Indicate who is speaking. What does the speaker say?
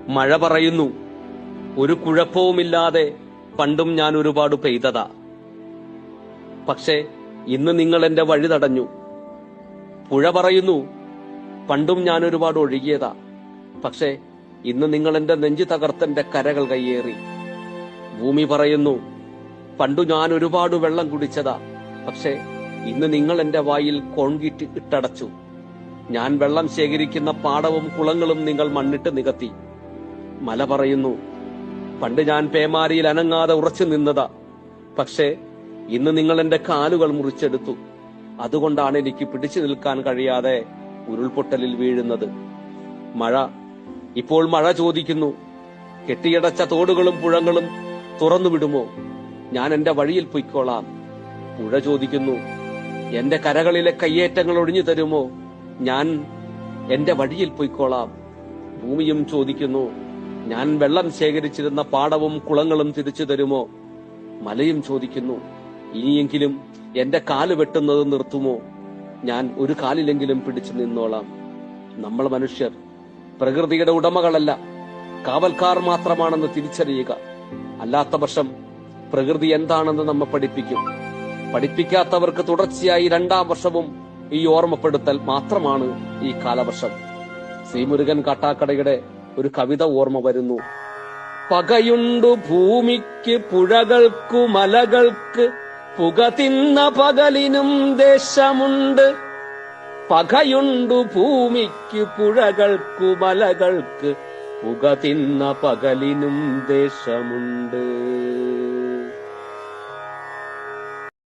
Speaker 1: മഴ പറയുന്നു, ഒരു കുഴപ്പവുമില്ലാതെ പണ്ടും ഞാൻ ഒരുപാട് പെയ്തതാ. പക്ഷേ ഇന്ന് നിങ്ങൾ എന്റെ വഴി തടഞ്ഞു. പുഴ പറയുന്നു, പണ്ടും ഞാൻ ഒരുപാട് ഒഴുകിയതാ. പക്ഷേ ഇന്ന് നിങ്ങൾ എന്റെ നെഞ്ചു തകർത്തെന്റെ കരകൾ കയ്യേറി. ഭൂമി പറയുന്നു, പണ്ടു ഞാൻ ഒരുപാട് വെള്ളം കുടിച്ചതാ. പക്ഷേ ഇന്ന് നിങ്ങൾ എന്റെ വായിൽ കോൺക്രീറ്റ് ഇട്ടടച്ചു. ഞാൻ വെള്ളം ശേഖരിക്കുന്ന പാടവും കുളങ്ങളും നിങ്ങൾ മണ്ണിട്ട് നികത്തി. മല പറയുന്നു, പണ്ട് ഞാൻ പേമാരിയിൽ അനങ്ങാതെ ഉറച്ചു നിന്നതാ. പക്ഷേ ഇന്ന് നിങ്ങൾ എന്റെ കാലുകൾ മുറിച്ചെടുത്തു. അതുകൊണ്ടാണ് എനിക്ക് പിടിച്ചു നിൽക്കാൻ കഴിയാതെ ഉരുൾപൊട്ടലിൽ വീഴുന്നത്. ഇപ്പോൾ മഴ ചോദിക്കുന്നു, കെട്ടിയടച്ച തോടുകളും പുഴകളും തുറന്നു വിടുമോ? ഞാൻ എന്റെ വഴിയിൽ പൊയ്ക്കോളാം. പുഴ ചോദിക്കുന്നു, എന്റെ കരകളിലെ കയ്യേറ്റങ്ങൾ ഒഴിഞ്ഞു തരുമോ? ഞാൻ എന്റെ വഴിയിൽ പൊയ്ക്കോളാം. ഭൂമിയും ചോദിക്കുന്നു, ഞാൻ വെള്ളം ശേഖരിച്ചിരുന്ന പാടവും കുളങ്ങളും തിരിച്ചു തരുമോ? മലയും ചോദിക്കുന്നു, ഇനിയെങ്കിലും എന്റെ കാല് വെട്ടുന്നത് നിർത്തുമോ? ഞാൻ ഒരു കാലിലെങ്കിലും പിടിച്ചു നിന്നോളാം. നമ്മൾ മനുഷ്യർ പ്രകൃതിയുടെ ഉടമകളല്ല, കാവൽക്കാർ മാത്രമാണെന്ന് തിരിച്ചറിയുക. അല്ലാത്ത പക്ഷം പ്രകൃതി എന്താണെന്ന് നമ്മെ പഠിപ്പിക്കും. പഠിപ്പിക്കാത്തവർക്ക് തുടർച്ചയായി 2ാം വർഷവും ഈ ഓർമ്മപ്പെടുത്തൽ മാത്രമാണ് ഈ കാലവർഷം. സി മുരുകൻ കാട്ടാക്കടയുടെ ഒരു കവിത ഓർമ്മ വരുന്നു. പകയുണ്ടു ഭൂമിക്ക് പുഴകൾക്കു മലകൾക്ക്, പുക തിന്ന പകലിനും ദേശമുണ്ട്. പകയുണ്ടു ഭൂമിക്ക് പുഴകൾക്കു മലകൾക്ക്, പുക തിന്ന പകലിനും ദേശമുണ്ട്.